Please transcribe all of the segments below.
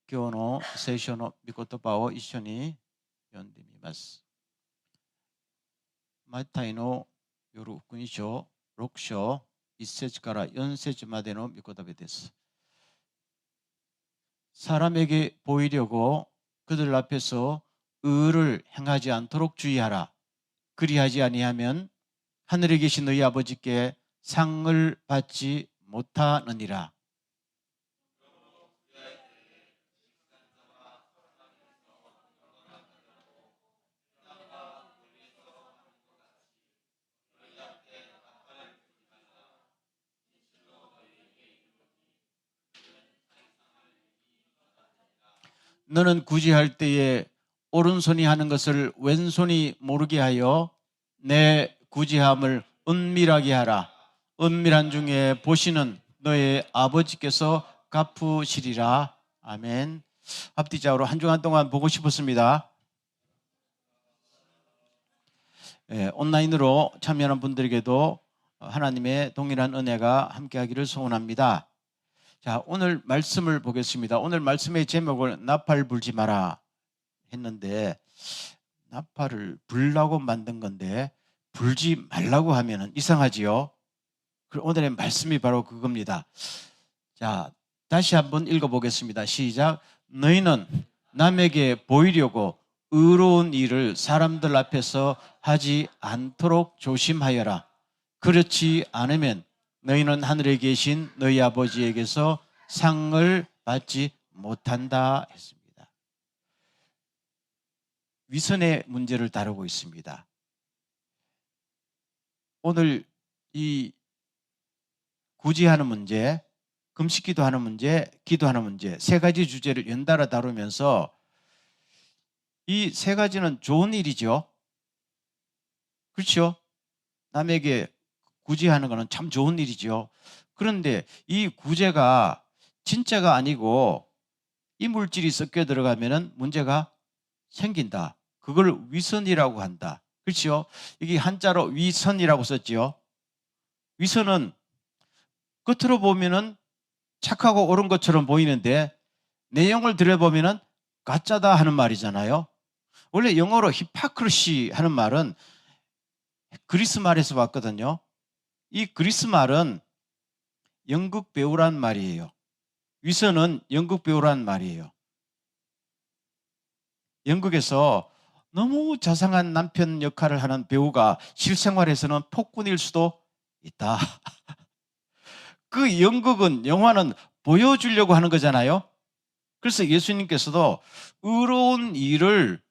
今日の聖書の御言葉を一緒に読んでみます。マタイの夜福音書6章1節から4節までの御言葉です。사람에게 보이려고 그들 앞에서 의를 행하지 않도록 주의하라. 그리하지 아니하면 하늘에 계신 너희 아버지께 상을 받지 못하느니라. 너는 구제할 때에 오른손이 하는 것을 왼손이 모르게 하여 내 구제함을 은밀하게 하라. 은밀한 중에 보시는 너의 아버지께서 갚으시리라. 아멘. 앞뒤자로 한 주간 동안 보고 싶었습니다. 온라인으로 참여하는 분들에게도 하나님의 동일한 은혜가 함께하기를 소원합니다. 자, 오늘 말씀을 보겠습니다. 오늘 말씀의 제목을 나팔 불지 마라 했는데, 나팔을 불라고 만든 건데 불지 말라고 하면 이상하지요. 오늘의 말씀이 바로 그겁니다. 자, 다시 한번 읽어보겠습니다. 시작. 너희는 남에게 보이려고 의로운 일을 사람들 앞에서 하지 않도록 조심하여라. 그렇지 않으면 너희는 하늘에 계신 너희 아버지에게서 상을 받지 못한다 했습니다. 위선의 문제를 다루고 있습니다. 오늘 이 구제하는 문제, 금식기도하는 문제, 기도하는 문제, 세 가지 주제를 연달아 다루면서 이 세 가지는 좋은 일이죠. 그렇죠? 남에게 구제하는 것은 참 좋은 일이죠. 그런데 이 구제가 진짜가 아니고 이물질이 섞여 들어가면 문제가 생긴다. 그걸 위선이라고 한다. 그렇죠? 이게 한자로 위선이라고 썼죠. 위선은 겉으로 보면은 착하고 옳은 것처럼 보이는데 내용을 들여보면은 가짜다 하는 말이잖아요. 원래 영어로 히파크리시 하는 말은 그리스 말에서 왔거든요. 이 그리스 말은 연극 배우란 말이에요. 위선은 연극 배우란 말이에요. 연극에서 너무 자상한 남편 역할을 하는 배우가 실생활에서는 폭군일 수도 있다. 그 연극은, 영화는 보여주려고 하는 거잖아요. 그래서 예수님께서도 의로운 일을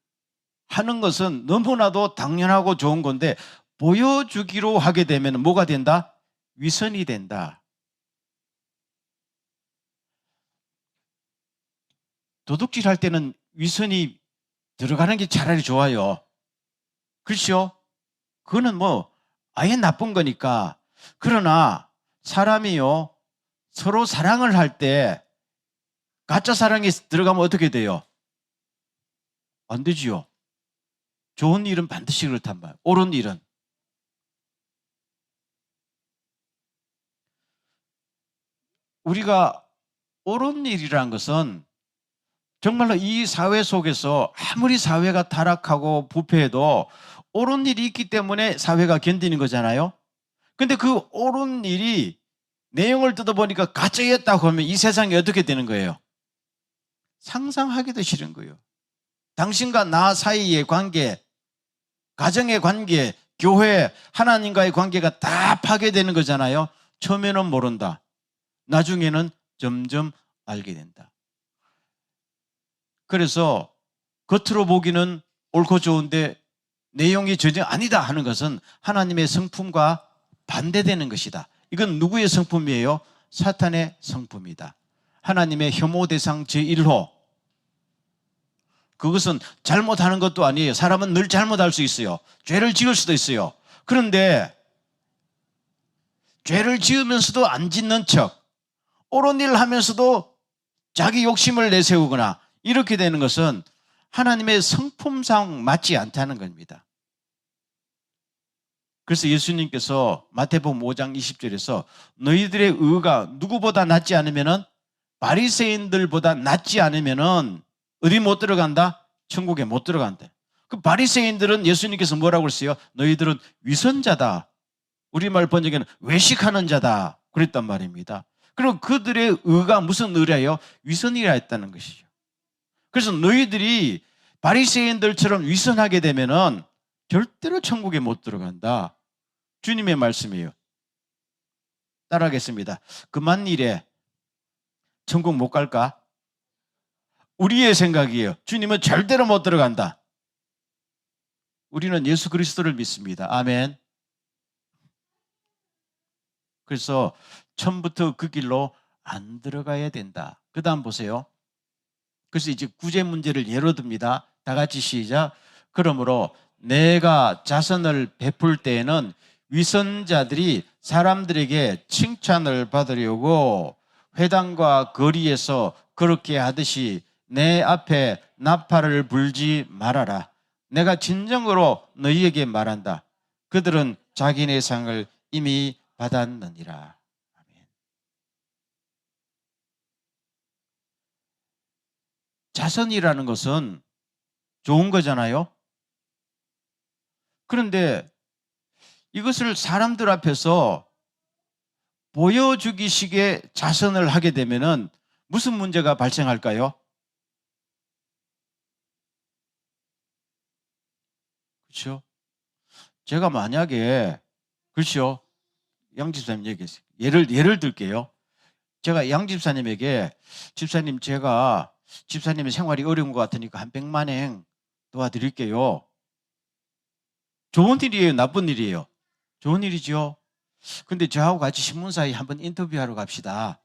하는 것은 너무나도 당연하고 좋은 건데 보여주기로 하게 되면 뭐가 된다? 위선이 된다. 도둑질할 때는 위선이 들어가는 게 차라리 좋아요. 그렇죠? 그거는 뭐 아예 나쁜 거니까. 그러나 사람이요, 서로 사랑을 할 때 가짜 사랑이 들어가면 어떻게 돼요? 안 되지요. 좋은 일은 반드시 그렇단 말이에요. 옳은 일은. 우리가 옳은 일이라는 것은 정말로 이 사회 속에서 아무리 사회가 타락하고 부패해도 옳은 일이 있기 때문에 사회가 견디는 거잖아요. 근데 그 옳은 일이 내용을 뜯어보니까 가짜였다고 하면 이 세상이 어떻게 되는 거예요? 상상하기도 싫은 거예요. 당신과 나 사이의 관계, 가정의 관계, 교회, 하나님과의 관계가 다 파괴되는 거잖아요. 처음에는 모른다. 나중에는 점점 알게 된다. 그래서 겉으로 보기는 옳고 좋은데 내용이 전혀 아니다 하는 것은 하나님의 성품과 반대되는 것이다. 이건 누구의 성품이에요? 사탄의 성품이다. 하나님의 혐오 대상 제1호. 그것은 잘못하는 것도 아니에요. 사람은 늘 잘못할 수 있어요. 죄를 지을 수도 있어요. 그런데 죄를 지으면서도 안 짓는 척, 옳은 일을 하면서도 자기 욕심을 내세우거나 이렇게 되는 것은 하나님의 성품상 맞지 않다는 겁니다. 그래서 예수님께서 마태복음 5장 20절에서 너희들의 의가 누구보다 낫지 않으면 바리새인들보다 낫지 않으면은 어디 못 들어간다? 천국에 못 들어간다. 그 바리새인들은 예수님께서 뭐라고 그랬어요? 너희들은 위선자다. 우리말 번역에는 외식하는 자다. 그랬단 말입니다. 그럼 그들의 의가 무슨 의래요? 위선이라 했다는 것이죠. 그래서 너희들이 바리새인들처럼 위선하게 되면은 절대로 천국에 못 들어간다. 주님의 말씀이에요. 따라하겠습니다. 그만 일에 천국 못 갈까? 우리의 생각이에요. 주님은 절대로 못 들어간다. 우리는 예수 그리스도를 믿습니다. 아멘. 그래서 처음부터 그 길로 안 들어가야 된다. 그 다음 보세요. 그래서 이제 구제 문제를 예로 듭니다. 다 같이 시작. 그러므로 내가 자선을 베풀 때에는 위선자들이 사람들에게 칭찬을 받으려고 회당과 거리에서 그렇게 하듯이 내 앞에 나팔을 불지 말아라. 내가 진정으로 너희에게 말한다. 그들은 자기네 상을 이미 받았느니라. 자선이라는 것은 좋은 거잖아요. 그런데 이것을 사람들 앞에서 보여주기식의 자선을 하게 되면은 무슨 문제가 발생할까요? 그렇죠? 제가 만약에 그렇죠? 양 집사님 얘기했어요. 예를 들게요. 제가 양 집사님에게 집사님 제가 집사님의 생활이 어려운 것 같으니까 한 100만 행 도와드릴게요. 좋은 일이에요? 나쁜 일이에요? 좋은 일이죠. 근데 저하고 같이 신문사에 한번 인터뷰하러 갑시다.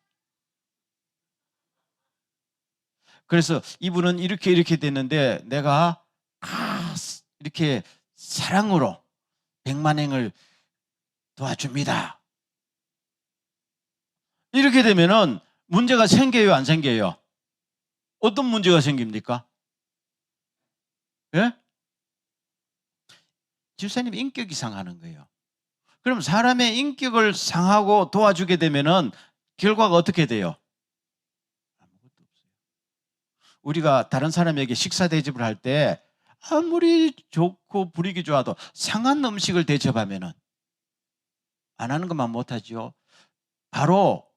그래서 이분은 이렇게 됐는데 내가 이렇게 사랑으로 100만 행을 도와줍니다. 이렇게 되면은 문제가 생겨요, 안 생겨요? 어떤 문제가 생깁니까? 예? 집사님 인격이 상하는 거예요. 그럼 사람의 인격을 상하고 도와주게 되면은 결과가 어떻게 돼요? 아무것도 없어요. 우리가 다른 사람에게 식사 대접을 할 때 아무리 좋고 분위기 좋아도 상한 음식을 대접하면은 안 하는 것만 못하죠. 바로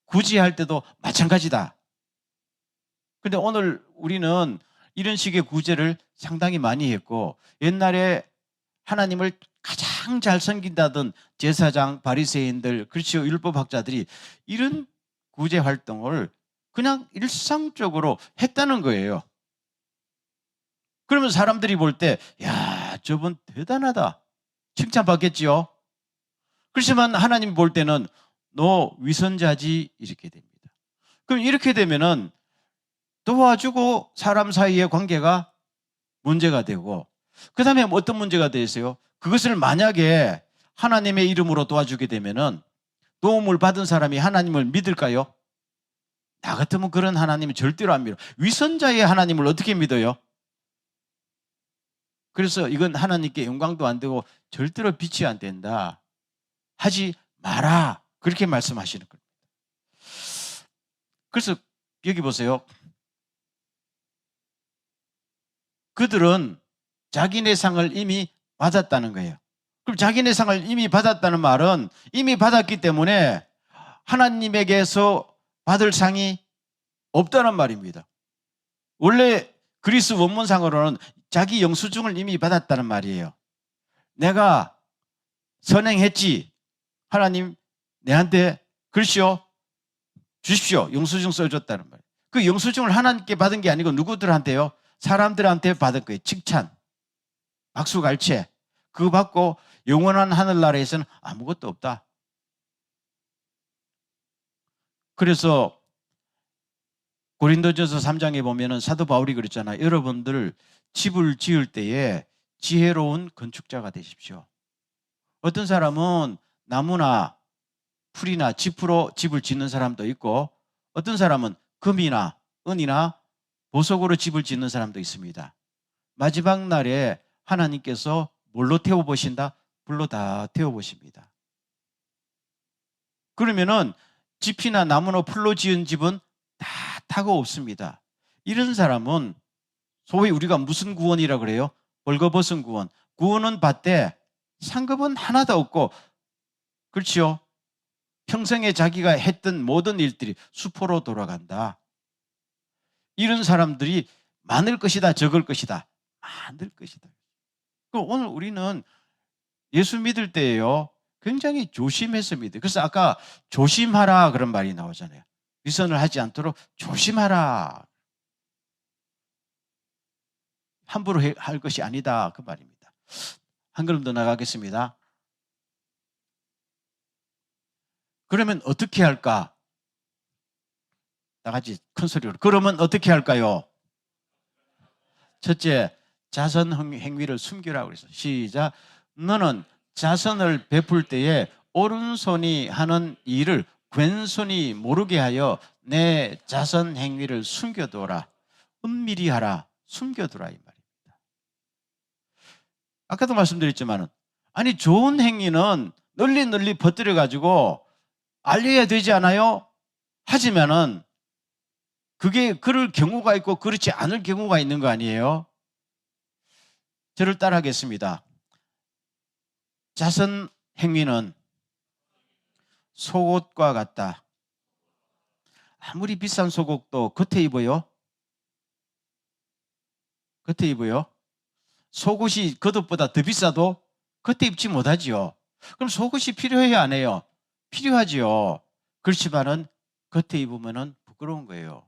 구제할 때도 마찬가지다. 근데 오늘 우리는 이런 식의 구제를 상당히 많이 했고 옛날에 하나님을 가장 잘 섬긴다던 제사장, 바리새인들, 그렇죠, 율법학자들이 이런 구제 활동을 그냥 일상적으로 했다는 거예요. 그러면 사람들이 볼 때, 야, 저분 대단하다. 칭찬받겠지요. 그렇지만 하나님 볼 때는 너 위선자지 이렇게 됩니다. 그럼 이렇게 되면은 도와주고 사람 사이의 관계가 문제가 되고 그 다음에 어떤 문제가 되세요? 그것을 만약에 하나님의 이름으로 도와주게 되면은 도움을 받은 사람이 하나님을 믿을까요? 나 같으면 그런 하나님을 절대로 안 믿어. 위선자의 하나님을 어떻게 믿어요? 그래서 이건 하나님께 영광도 안 되고 절대로 빛이 안 된다. 하지 마라. 그렇게 말씀하시는 겁니다. 그래서 여기 보세요. 그들은 자기네 상을 이미 받았다는 거예요. 그럼 자기네 상을 이미 받았다는 말은 이미 받았기 때문에 하나님에게서 받을 상이 없다는 말입니다. 원래 그리스 원문상으로는 자기 영수증을 이미 받았다는 말이에요. 내가 선행했지. 하나님 내한테 글씨요 주십시오. 영수증 써줬다는 말이에요. 그 영수증을 하나님께 받은 게 아니고 누구들한테요? 사람들한테 받은 거예요. 칭찬, 박수갈채. 그거 받고 영원한 하늘나라에서는 아무것도 없다. 그래서 고린도전서 3장에 보면은 사도 바울이 그랬잖아요. 여러분들 집을 지을 때에 지혜로운 건축자가 되십시오. 어떤 사람은 나무나 풀이나 짚으로 집을 짓는 사람도 있고 어떤 사람은 금이나 은이나 보석으로 집을 짓는 사람도 있습니다. 마지막 날에 하나님께서 뭘로 태워보신다? 불로 다 태워보십니다. 그러면은 짚이나 나무나 풀로 지은 집은 타고 없습니다. 이런 사람은 소위 우리가 무슨 구원이라고 그래요? 벌거벗은 구원. 구원은 받되 상급은 하나도 없고, 그렇지요? 평생에 자기가 했던 모든 일들이 수포로 돌아간다. 이런 사람들이 많을 것이다, 적을 것이다? 많을 것이다. 그럼 오늘 우리는 예수 믿을 때에요, 굉장히 조심해서 믿어요. 그래서 아까 조심하라 그런 말이 나오잖아요. 위선을 하지 않도록 조심하라. 함부로 할 것이 아니다, 그 말입니다. 한 걸음 더 나가겠습니다. 그러면 어떻게 할까? 다 같이 큰 소리로. 그러면 어떻게 할까요? 첫째, 자선 행위를 숨기라고 그랬어. 시작. 너는 자선을 베풀 때에 오른손이 하는 일을 왼손이 모르게 하여 내 자선 행위를 숨겨두어라. 은밀히 하라. 숨겨두라, 이 말입니다. 아까도 말씀드렸지만, 아니 좋은 행위는 널리 퍼뜨려 가지고 알려야 되지 않아요? 하지만은 그게 그럴 경우가 있고 그렇지 않을 경우가 있는 거 아니에요? 저를 따라하겠습니다. 자선 행위는 속옷과 같다. 아무리 비싼 속옷도 겉에 입어요? 겉에 입어요? 속옷이 겉옷보다 더 비싸도 겉에 입지 못하지요. 그럼 속옷이 필요해요, 안 해요? 필요하지요. 그렇지만은 겉에 입으면은 부끄러운 거예요.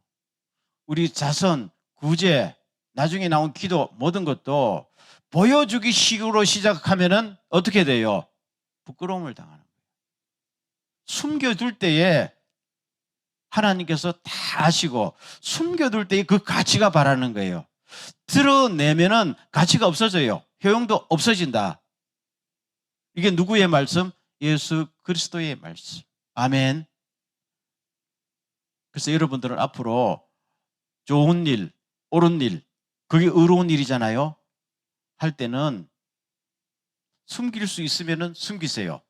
우리 자선, 구제, 나중에 나온 기도 모든 것도 보여주기 식으로 시작하면은 어떻게 돼요? 부끄러움을 당하는 거예요. 숨겨둘 때에 하나님께서 다 아시고 숨겨둘 때에 그 가치가 바라는 거예요. 드러내면은 가치가 없어져요. 효용도 없어진다. 이게 누구의 말씀? 예수 그리스도의 말씀. 아멘. 그래서 여러분들은 앞으로 좋은 일, 옳은 일, 그게 의로운 일이잖아요. 할 때는 숨길 수 있으면 숨기세요.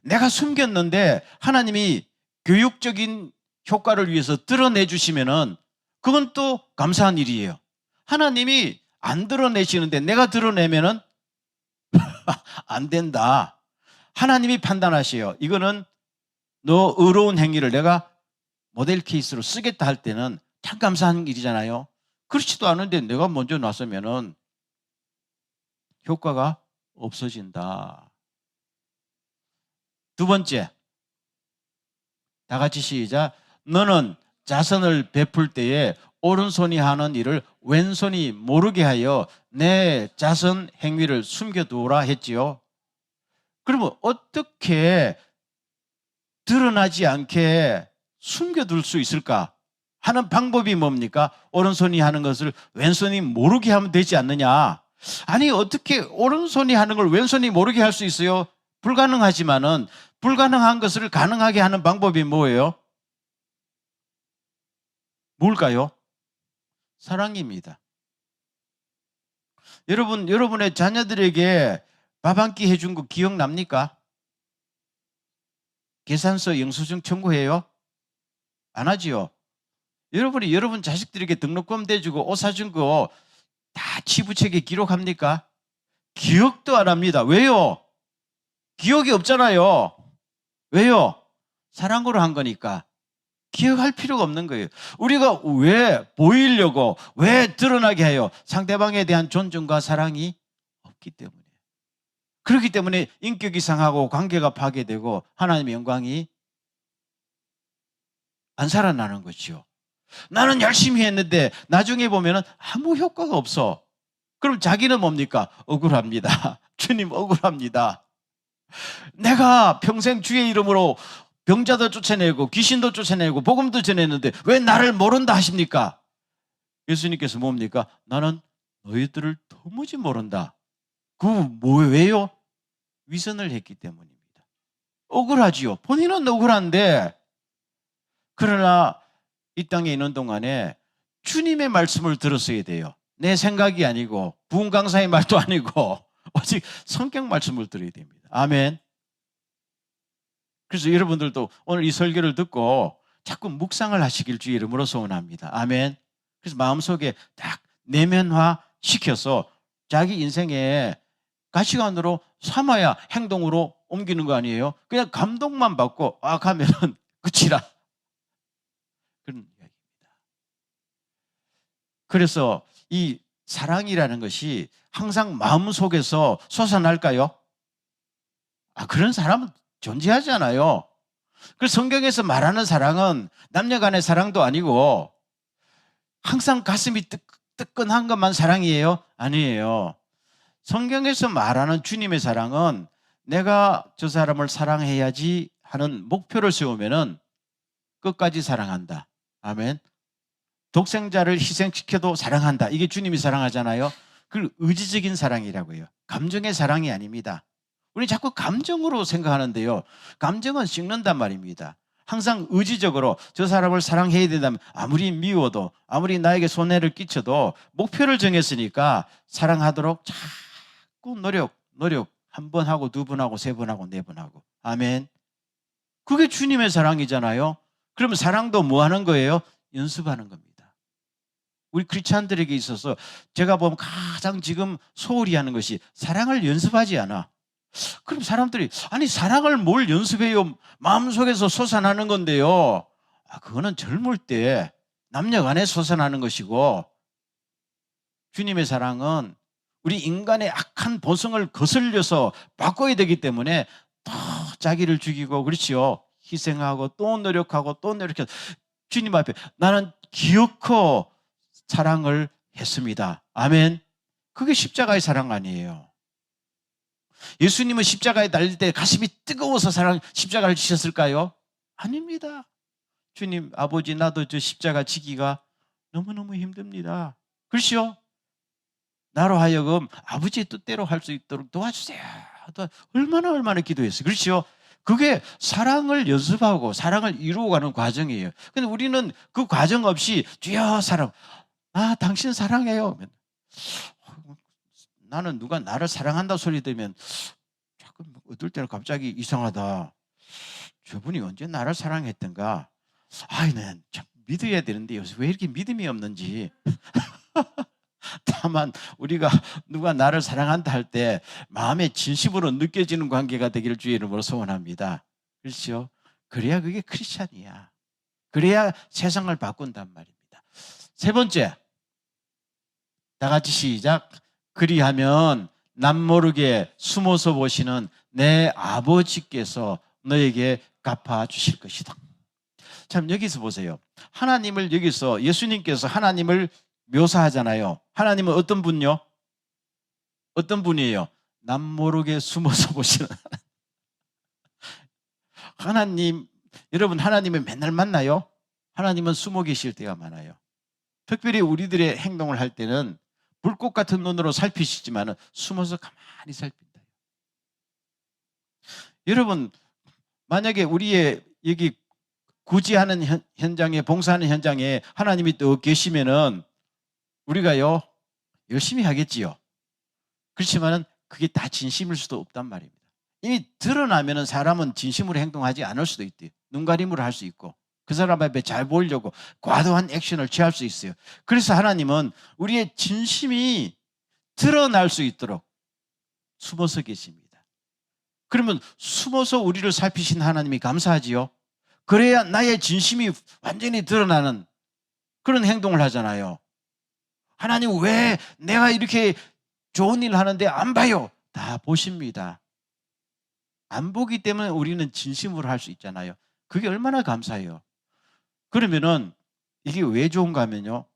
내가 숨겼는데 하나님이 교육적인 효과를 위해서 드러내 주시면은 그건 또 감사한 일이에요. 하나님이 안 드러내시는데 내가 드러내면은 안 된다. 하나님이 판단하셔요. 이거는 너 의로운 행위를 내가 모델 케이스로 쓰겠다 할 때는 참 감사한 일이잖아요. 그렇지도 않은데 내가 먼저 나서면은 효과가 없어진다. 두 번째, 다 같이 시작. 너는 자선을 베풀 때에 오른손이 하는 일을 왼손이 모르게 하여 내 자선 행위를 숨겨두라 했지요. 그러면 어떻게 드러나지 않게 숨겨둘 수 있을까 하는 방법이 뭡니까? 오른손이 하는 것을 왼손이 모르게 하면 되지 않느냐. 아니 어떻게 오른손이 하는 걸 왼손이 모르게 할 수 있어요? 불가능하지만은 불가능한 것을 가능하게 하는 방법이 뭐예요? 뭘까요? 사랑입니다. 여러분의 자녀들에게 밥 한 끼 해준 거 기억납니까? 계산서 영수증 청구해요? 안 하지요. 여러분이 여러분 자식들에게 등록금 대주고 옷 사준 거 다 치부책에 기록합니까? 기억도 안 합니다. 왜요? 기억이 없잖아요. 왜요? 사랑으로 한 거니까. 기억할 필요가 없는 거예요. 우리가 왜 보이려고, 왜 드러나게 해요? 상대방에 대한 존중과 사랑이 없기 때문에. 그렇기 때문에 인격이 상하고 관계가 파괴되고 하나님의 영광이 안 살아나는 거죠. 나는 열심히 했는데 나중에 보면 아무 효과가 없어. 그럼 자기는 뭡니까? 억울합니다. 주님 억울합니다. 내가 평생 주의 이름으로 병자도 쫓아내고 귀신도 쫓아내고 복음도 전했는데 왜 나를 모른다 하십니까? 예수님께서 뭡니까? 나는 너희들을 도무지 모른다. 왜요? 위선을 했기 때문입니다. 억울하지요. 본인은 억울한데 그러나 이 땅에 있는 동안에 주님의 말씀을 들었어야 돼요. 내 생각이 아니고 부흥 강사의 말도 아니고 오직 성경 말씀을 들어야 됩니다. 아멘. 그래서 여러분들도 오늘 이 설교를 듣고 자꾸 묵상을 하시길 주의 이름으로 소원합니다. 아멘. 그래서 마음속에 딱 내면화 시켜서 자기 인생에 가시관으로 삼아야 행동으로 옮기는 거 아니에요? 그냥 감동만 받고 가면은 끝이라. 그런 이야기입니다. 그래서 이 사랑이라는 것이 항상 마음속에서 솟아날까요? 그런 사람은 존재하지 않아요. 그래서 성경에서 말하는 사랑은 남녀 간의 사랑도 아니고 항상 가슴이 뜨끈한 것만 사랑이에요? 아니에요. 성경에서 말하는 주님의 사랑은 내가 저 사람을 사랑해야지 하는 목표를 세우면은 끝까지 사랑한다. 아멘. 독생자를 희생시켜도 사랑한다. 이게 주님이 사랑하잖아요. 그걸 의지적인 사랑이라고 해요. 감정의 사랑이 아닙니다. 우리 자꾸 감정으로 생각하는데요. 감정은 식는단 말입니다. 항상 의지적으로 저 사람을 사랑해야 된다면 아무리 미워도 아무리 나에게 손해를 끼쳐도 목표를 정했으니까 사랑하도록 자꾸 노력 한 번 하고 두 번 하고 세 번 하고 네 번 하고. 아멘. 그게 주님의 사랑이잖아요. 그러면 사랑도 뭐 하는 거예요? 연습하는 겁니다. 우리 크리스찬들에게 있어서 제가 보면 가장 지금 소홀히 하는 것이 사랑을 연습하지 않아. 그럼 사람들이 아니 사랑을 뭘 연습해요? 마음속에서 솟아나는 건데요. 그거는 젊을 때 남녀 간에 솟아나는 것이고 주님의 사랑은 우리 인간의 악한 본성을 거슬려서 바꿔야 되기 때문에 또 자기를 죽이고 그렇지요. 희생하고 또 노력하고 또 노력해서 주님 앞에 나는 기어코 사랑을 했습니다. 아멘. 그게 십자가의 사랑 아니에요. 예수님은 십자가에 달릴 때 가슴이 뜨거워서 십자가를 지셨을까요? 아닙니다. 주님 아버지 나도 저 십자가 지기가 너무너무 힘듭니다. 그렇죠? 나로 하여금 아버지의 뜻대로 할 수 있도록 도와주세요. 얼마나 기도했어요. 그렇죠? 그게 사랑을 연습하고 사랑을 이루어가는 과정이에요. 근데 우리는 그 과정 없이 주여 사랑, 당신 사랑해요. 나는 누가 나를 사랑한다 소리 들으면 자꾸 어떨 때는 갑자기 이상하다. 저분이 언제 나를 사랑했던가. 난 참 믿어야 되는데 요새 왜 이렇게 믿음이 없는지. 다만 우리가 누가 나를 사랑한다 할 때 마음에 진심으로 느껴지는 관계가 되기를 주의 이름으로 소원합니다. 그렇죠? 그래야 그게 크리스찬이야. 그래야 세상을 바꾼단 말입니다. 세 번째, 다 같이 시작. 그리하면 남모르게 숨어서 보시는 내 아버지께서 너에게 갚아주실 것이다. 참 여기서 보세요. 하나님을 여기서 예수님께서 하나님을 묘사하잖아요. 하나님은 어떤 분요? 어떤 분이에요? 남모르게 숨어서 보시는 하나님. 여러분 하나님을 맨날 만나요? 하나님은 숨어 계실 때가 많아요. 특별히 우리들의 행동을 할 때는 불꽃 같은 눈으로 살피시지만 숨어서 가만히 살핀다. 여러분 만약에 우리의 여기 구제하는 현장에 봉사하는 현장에 하나님이 또 계시면은 우리가요 열심히 하겠지요. 그렇지만은 그게 다 진심일 수도 없단 말입니다. 이미 드러나면은 사람은 진심으로 행동하지 않을 수도 있대요. 눈가림으로 할 수 있고 그 사람 앞에 잘 보이려고 과도한 액션을 취할 수 있어요. 그래서 하나님은 우리의 진심이 드러날 수 있도록 숨어서 계십니다. 그러면 숨어서 우리를 살피신 하나님이 감사하지요. 그래야 나의 진심이 완전히 드러나는 그런 행동을 하잖아요. 하나님 왜 내가 이렇게 좋은 일을 하는데 안 봐요? 다 보십니다. 안 보기 때문에 우리는 진심으로 할 수 있잖아요. 그게 얼마나 감사해요. 그러면은 이게 왜 좋은가 하면요.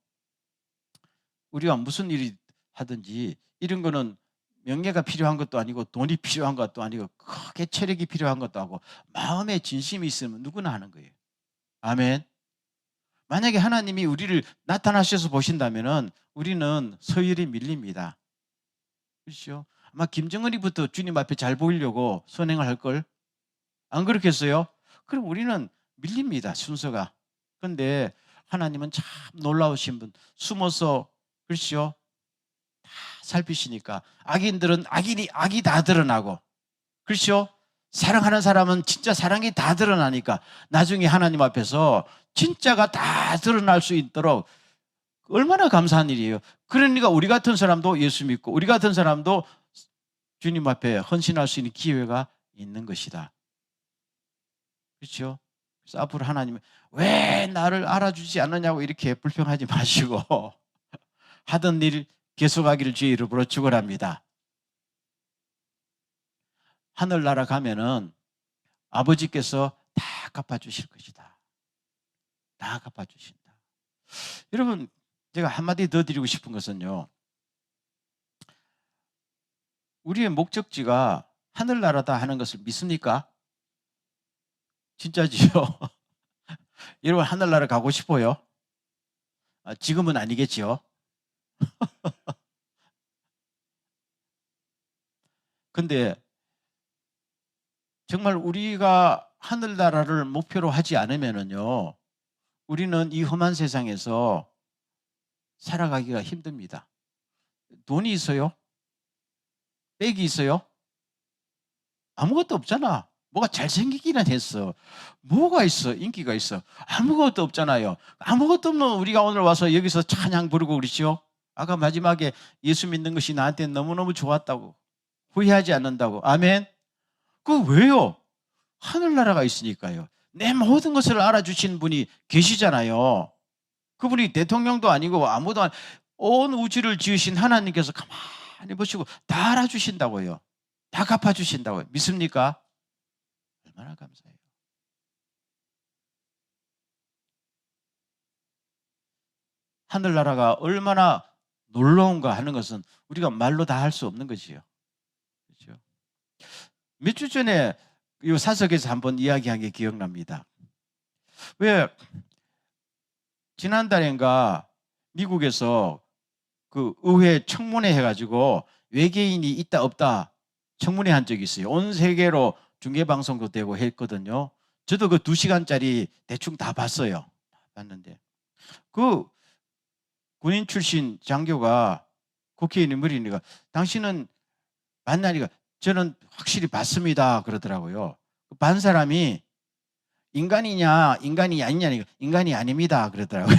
우리가 무슨 일이 하든지 이런 거는 명예가 필요한 것도 아니고 돈이 필요한 것도 아니고 크게 체력이 필요한 것도 아니고 마음에 진심이 있으면 누구나 하는 거예요. 아멘. 만약에 하나님이 우리를 나타나셔서 보신다면은 우리는 서열이 밀립니다. 그렇죠? 아마 김정은이부터 주님 앞에 잘 보이려고 선행을 할 걸. 안 그렇겠어요? 그럼 우리는 밀립니다. 순서가. 그런데 하나님은 참 놀라우신 분. 숨어서 그렇죠? 다 살피시니까 악인들은 악이 다 드러나고 그렇죠? 사랑하는 사람은 진짜 사랑이 다 드러나니까 나중에 하나님 앞에서 진짜가 다 드러날 수 있도록 얼마나 감사한 일이에요. 그러니까 우리 같은 사람도 예수 믿고 우리 같은 사람도 주님 앞에 헌신할 수 있는 기회가 있는 것이다. 그렇죠? 그래서 앞으로 하나님은 왜 나를 알아주지 않느냐고 이렇게 불평하지 마시고 하던 일 계속하기를 주의 이름으로 축원합니다. 하늘나라 가면은 아버지께서 다 갚아주실 것이다. 다 갚아주신다. 여러분, 제가 한마디 더 드리고 싶은 것은요, 우리의 목적지가 하늘나라다 하는 것을 믿습니까? 진짜지요? 여러분, 하늘나라 가고 싶어요? 지금은 아니겠지요? 근데 정말 우리가 하늘나라를 목표로 하지 않으면은요, 우리는 이 험한 세상에서 살아가기가 힘듭니다. 돈이 있어요? 백이 있어요? 아무것도 없잖아. 뭐가 잘생기기는 했어. 뭐가 있어? 인기가 있어. 아무것도 없잖아요. 아무것도 없는 우리가 오늘 와서 여기서 찬양 부르고 그러죠. 아까 마지막에 예수 믿는 것이 나한테 너무너무 좋았다고. 후회하지 않는다고. 아멘. 그 왜요? 하늘나라가 있으니까요. 내 모든 것을 알아주신 분이 계시잖아요. 그분이 대통령도 아니고 아무도 온 우주를 지으신 하나님께서 가만히 보시고 다 알아주신다고요. 다 갚아주신다고요. 믿습니까? 얼마나 감사해요. 하늘나라가 얼마나 놀라운가 하는 것은 우리가 말로 다 할 수 없는 것이요. 그렇죠? 몇 주 전에 이 사석에서 한번 이야기한 게 기억납니다. 왜 지난달인가 미국에서 그 의회 청문회 해가지고 외계인이 있다 없다 청문회 한 적이 있어요. 온 세계로 중계방송도 되고 했거든요. 저도 그 2시간짜리 대충 다 봤어요. 봤는데 그 군인 출신 장교가 국회의원이 물으니까 당신은 봤나니까 저는 확실히 봤습니다 그러더라고요. 반 사람이 인간이냐 인간이 아니냐니까 인간이 아닙니다 그러더라고요.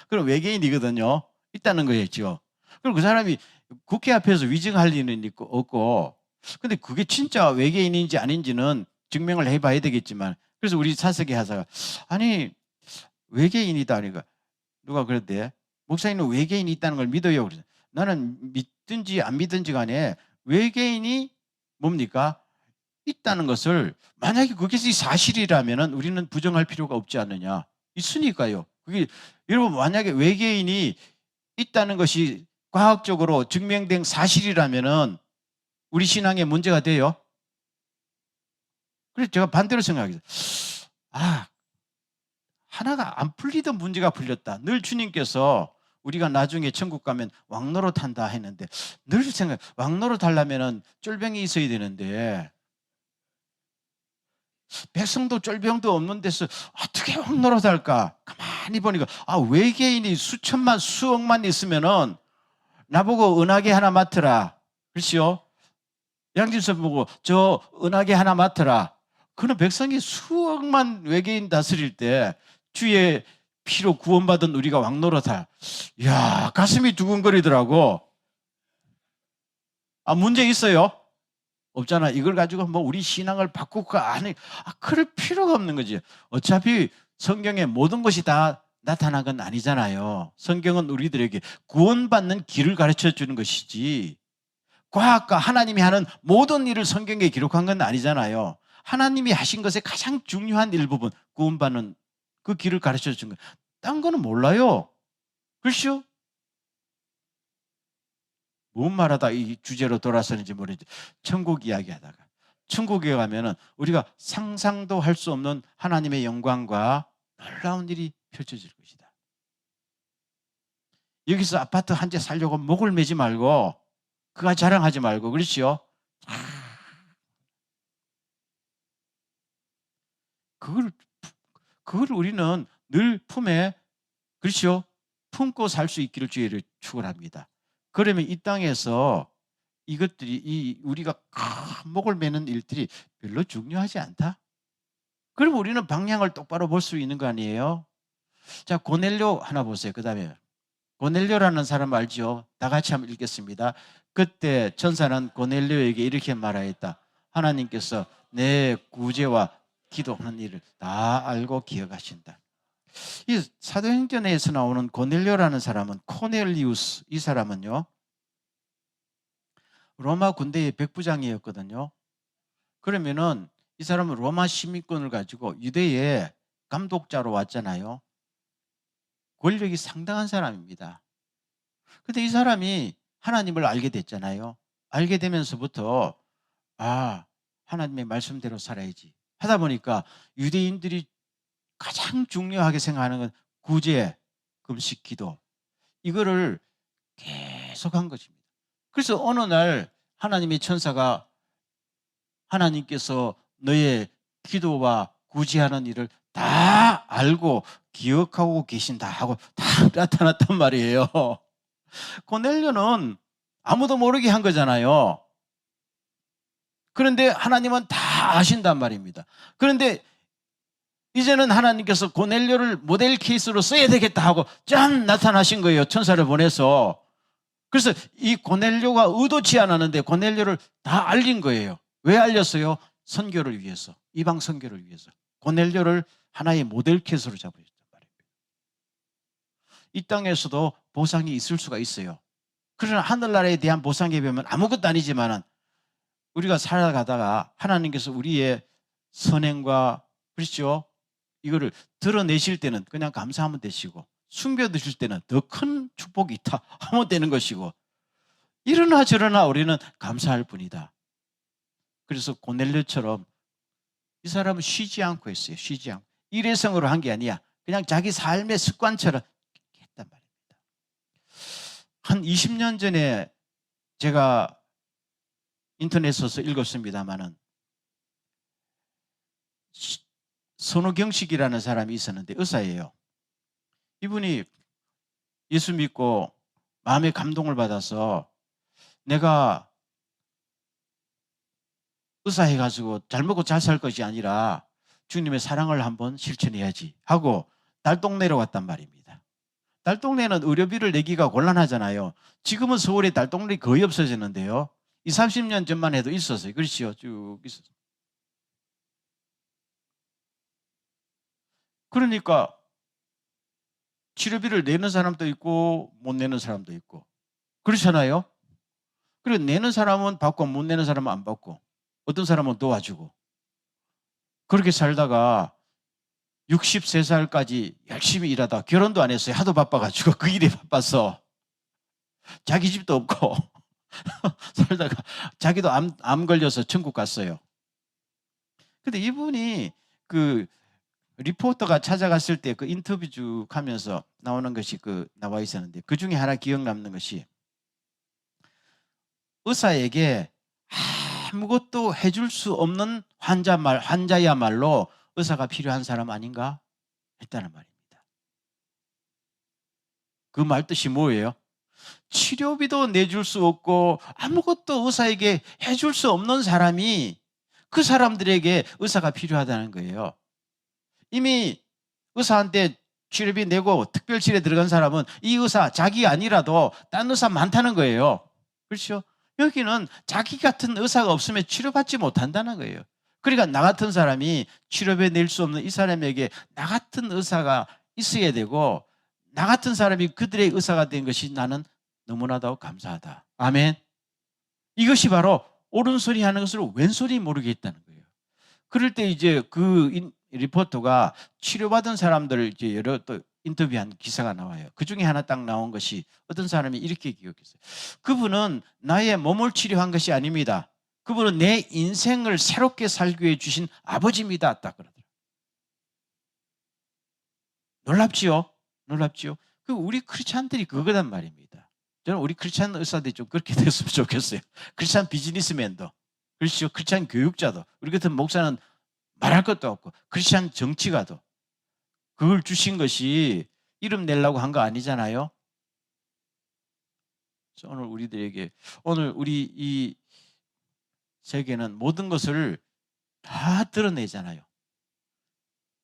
그럼 외계인이거든요. 있다는 거였죠. 그럼 그 사람이 국회 앞에서 위증할 리는 없고 근데 그게 진짜 외계인인지 아닌지는 증명을 해봐야 되겠지만 그래서 우리 사석의 하사가 아니 외계인이다 하니까 누가 그랬대? 목사님은 외계인이 있다는 걸 믿어요. 그래서 나는 믿든지 안 믿든지 간에 외계인이 뭡니까? 있다는 것을 만약에 그것이 사실이라면 우리는 부정할 필요가 없지 않느냐. 있으니까요. 그게 여러분 만약에 외계인이 있다는 것이 과학적으로 증명된 사실이라면 우리 신앙에 문제가 돼요. 그래서 제가 반대로 생각해요. 하나가 안 풀리던 문제가 풀렸다. 늘 주님께서 우리가 나중에 천국 가면 왕노릇 한다 했는데 늘 생각 왕노릇 하려면 쫄병이 있어야 되는데 백성도 쫄병도 없는 데서 어떻게 왕노릇 할까? 가만히 보니까 외계인이 수천만 수억만 있으면은 나보고 은하계 하나 맡으라. 그렇죠? 양진서 보고 저 은하계 하나 맡으라. 그는 백성이 수억만 외계인 다스릴 때 주의 피로 구원받은 우리가 왕노릇할. 이야, 가슴이 두근거리더라고. 문제 있어요? 없잖아. 이걸 가지고 뭐 우리 신앙을 바꿀까? 아니, 그럴 필요가 없는 거지. 어차피 성경에 모든 것이 다 나타난 건 아니잖아요. 성경은 우리들에게 구원받는 길을 가르쳐 주는 것이지. 과학과 하나님이 하는 모든 일을 성경에 기록한 건 아니잖아요. 하나님이 하신 것의 가장 중요한 일부분, 구원받는 그 길을 가르쳐 준 거예요. 딴 거는 몰라요. 그렇죠? 뭔 말하다 이 주제로 돌아서는지 모르겠지. 천국 이야기하다가 천국에 가면은 우리가 상상도 할 수 없는 하나님의 영광과 놀라운 일이 펼쳐질 것이다. 여기서 아파트 한 채 살려고 목을 매지 말고 그가 자랑하지 말고 그렇지요? 그걸 우리는 늘 품에 그렇죠? 품고 살 수 있기를 주의를 축원합니다. 그러면 이 땅에서 이것들이 우리가 큰 목을 매는 일들이 별로 중요하지 않다. 그럼 우리는 방향을 똑바로 볼 수 있는 거 아니에요? 자, 고넬료 하나 보세요. 그다음에 고넬료라는 사람 알죠? 다 같이 한번 읽겠습니다. 그때 천사는 고넬료에게 이렇게 말하였다. 하나님께서 내 구제와 기도하는 일을 다 알고 기억하신다. 이 사도행전에서 나오는 고넬료라는 사람은 코넬리우스, 이 사람은요 로마 군대의 백부장이었거든요. 그러면은 이 사람은 로마 시민권을 가지고 유대의 감독자로 왔잖아요. 권력이 상당한 사람입니다. 근데 이 사람이 하나님을 알게 됐잖아요. 알게 되면서부터 하나님의 말씀대로 살아야지 하다 보니까 유대인들이 가장 중요하게 생각하는 건 구제, 금식, 기도, 이거를 계속한 것입니다. 그래서 어느 날 하나님의 천사가 하나님께서 너의 기도와 구제하는 일을 다 알고 기억하고 계신다 하고 다 나타났단 말이에요. 고넬료는 아무도 모르게 한 거잖아요. 그런데 하나님은 다 아신단 말입니다. 그런데 이제는 하나님께서 고넬료를 모델 케이스로 써야 되겠다 하고 짠 나타나신 거예요. 천사를 보내서. 그래서 이 고넬료가 의도치 않았는데 고넬료를 다 알린 거예요. 왜 알렸어요? 선교를 위해서, 이방 선교를 위해서. 고넬료를 하나의 모델 케이스로 잡으셨단 말입니다. 이 땅에서도 보상이 있을 수가 있어요. 그러나 하늘나라에 대한 보상에 비하면 아무것도 아니지만 우리가 살아가다가 하나님께서 우리의 선행과, 그렇죠? 이거를 드러내실 때는 그냥 감사하면 되시고, 숨겨두실 때는 더 큰 축복이 있다 하면 되는 것이고, 이러나 저러나 우리는 감사할 뿐이다. 그래서 고넬료처럼 이 사람은 쉬지 않고 했어요. 쉬지 않고. 일회성으로 한 게 아니야. 그냥 자기 삶의 습관처럼 했단 말입니다. 한 20년 전에 제가 인터넷에서 읽었습니다마는 선우경식이라는 사람이 있었는데 의사예요. 이분이 예수 믿고 마음의 감동을 받아서 내가 의사해가지고 잘 먹고 잘 살 것이 아니라 주님의 사랑을 한번 실천해야지 하고 달동 내려왔단 말입니다. 달동네는 의료비를 내기가 곤란하잖아요. 지금은 서울에 달동네 거의 없어졌는데요. 20, 30년 전만 해도 있었어요. 그렇죠? 쭉 있었어요. 그러니까 치료비를 내는 사람도 있고 못 내는 사람도 있고 그렇잖아요. 그리고 내는 사람은 받고 못 내는 사람은 안 받고 어떤 사람은 도와주고 그렇게 살다가 63살까지 열심히 일하다 결혼도 안 했어요. 하도 바빠가지고 그 일에 바빠서 자기 집도 없고 살다가 자기도 암 걸려서 천국 갔어요. 근데 이분이 그 리포터가 찾아갔을 때 그 인터뷰 쭉 하면서 나오는 것이 나와 있었는데 그 중에 하나 기억 남는 것이 의사에게 아무것도 해줄 수 없는 환자야말로 의사가 필요한 사람 아닌가 했다는 말입니다. 그 말 뜻이 뭐예요? 치료비도 내줄 수 없고 아무것도 의사에게 해줄 수 없는 사람이 그 사람들에게 의사가 필요하다는 거예요. 이미 의사한테 치료비 내고 특별실에 들어간 사람은 이 의사 자기 아니라도 딴 의사 많다는 거예요. 그렇죠? 여기는 자기 같은 의사가 없으면 치료받지 못한다는 거예요. 그러니까 나 같은 사람이 치료비 낼 수 없는 이 사람에게 나 같은 의사가 있어야 되고 나 같은 사람이 그들의 의사가 된 것이 나는 너무나도 감사하다. 아멘. 이것이 바로 옳은소리 하는 것을 왼소리 모르겠다는 거예요. 그럴 때 이제 그 리포터가 치료받은 사람들을 이제 여러 또 인터뷰한 기사가 나와요. 그 중에 하나 딱 나온 것이 어떤 사람이 이렇게 기억했어요. 그분은 나의 몸을 치료한 것이 아닙니다. 그분은 내 인생을 새롭게 살기 위해 주신 아버지입니다. 딱 그러더라고요. 놀랍지요? 놀랍지요? 우리 크리스찬들이 그거단 말입니다. 저는 우리 크리스찬 의사들이 좀 그렇게 됐으면 좋겠어요. 크리스찬 비즈니스맨도, 그렇죠? 크리스찬 교육자도, 우리 같은 목사는 말할 것도 없고, 크리스찬 정치가도 그걸 주신 것이 이름 내려고 한 거 아니잖아요. 오늘 우리들에게, 오늘 우리 이 세계는 모든 것을 다 드러내잖아요.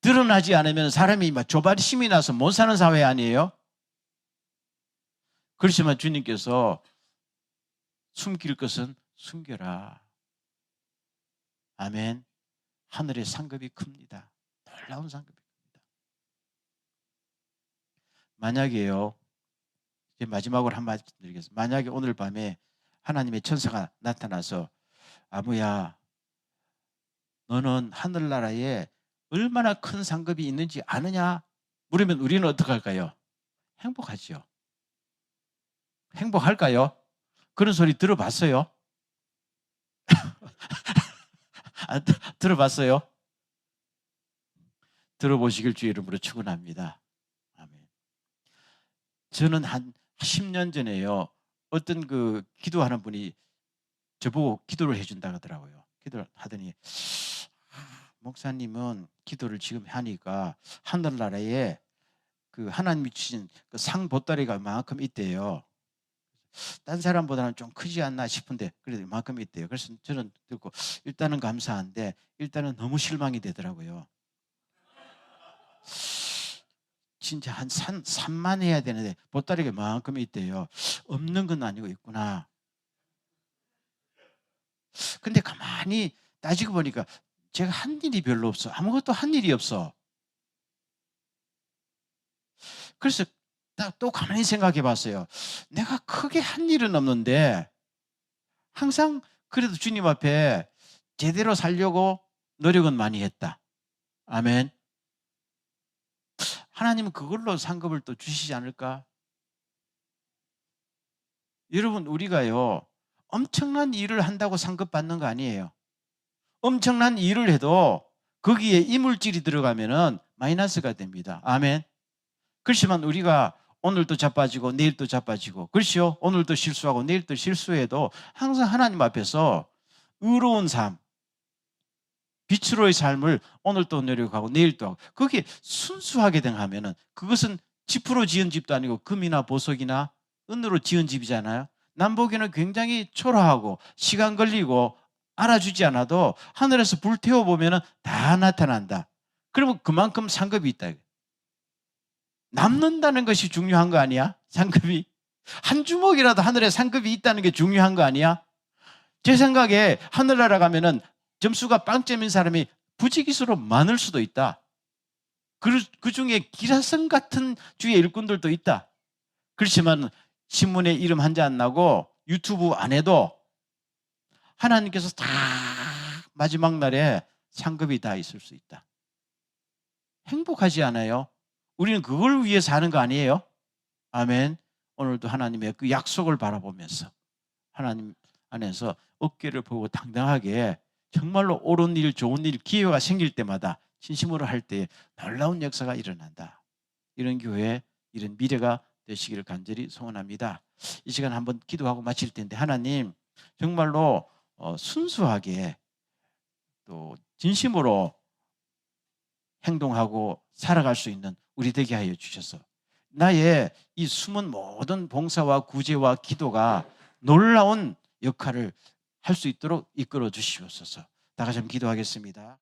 드러나지 않으면 사람이 막 조바심이 나서 못 사는 사회 아니에요? 그렇지만 주님께서 숨길 것은 숨겨라. 아멘. 하늘의 상급이 큽니다. 놀라운 상급이 큽니다. 만약에요, 이제 마지막으로 한 말씀 드리겠습니다. 만약에 오늘 밤에 하나님의 천사가 나타나서 아무야, 너는 하늘나라에 얼마나 큰 상급이 있는지 아느냐? 물으면 우리는 어떻게 할까요? 행복하지요. 행복할까요? 그런 소리 들어봤어요? 들어봤어요? 들어보시길 주 이름으로 축원합니다. 아멘. 저는 한 10년 전에요, 어떤 그 기도하는 분이 저보고 기도를 해준다고 하더라고요. 기도를 하더니, 목사님은 기도를 지금 하니까 하늘나라에 그 하나님이 주신 그 상 보따리가 만큼 있대요. 딴 사람보다는 좀 크지 않나 싶은데 그래도 이만큼 있대요. 그래서 저는 듣고 일단은 감사한데 일단은 너무 실망이 되더라고요. 진짜 한 3만 해야 되는데 보따리가 이만큼 있대요. 없는 건 아니고 있구나. 근데 가만히 따지고 보니까 제가 한 일이 별로 없어. 아무것도 한 일이 없어. 그래서 또 가만히 생각해 봤어요. 내가 크게 한 일은 없는데 항상 그래도 주님 앞에 제대로 살려고 노력은 많이 했다. 아멘. 하나님은 그걸로 상급을 또 주시지 않을까? 여러분, 우리가요, 엄청난 일을 한다고 상급 받는 거 아니에요. 엄청난 일을 해도 거기에 이물질이 들어가면은 마이너스가 됩니다. 아멘. 그렇지만 우리가 오늘도 자빠지고 내일도 자빠지고, 그렇죠? 오늘도 실수하고 내일도 실수해도 항상 하나님 앞에서 의로운 삶, 빛으로의 삶을 오늘도 노력하고 내일도 하고, 그게 순수하게 하면은 그것은 지프로 지은 집도 아니고 금이나 보석이나 은으로 지은 집이잖아요. 남보기는 굉장히 초라하고 시간 걸리고 알아주지 않아도 하늘에서 불 태워보면은 다 나타난다. 그러면 그만큼 상급이 있다. 남는다는 것이 중요한 거 아니야? 상급이. 한 주먹이라도 하늘에 상급이 있다는 게 중요한 거 아니야? 제 생각에 하늘나라 가면은 점수가 빵점인 사람이 부지기수로 많을 수도 있다. 그 중에 기라성 같은 주의 일꾼들도 있다. 그렇지만 신문에 이름 한 자 안 나고 유튜브 안 해도 하나님께서 다 마지막 날에 상급이 다 있을 수 있다. 행복하지 않아요? 우리는 그걸 위해서 하는 거 아니에요? 아멘. 오늘도 하나님의 그 약속을 바라보면서 하나님 안에서 어깨를 보고 당당하게 정말로 옳은 일, 좋은 일, 기회가 생길 때마다 진심으로 할 때 놀라운 역사가 일어난다. 이런 교회, 이런 미래가 되시기를 간절히 소원합니다. 이 시간 한번 기도하고 마칠 텐데, 하나님 정말로 순수하게 또 진심으로 행동하고 살아갈 수 있는 우리 되게 하여 주셔서 나의 이 숨은 모든 봉사와 구제와 기도가 놀라운 역할을 할 수 있도록 이끌어 주시옵소서. 다 같이 한번 기도하겠습니다.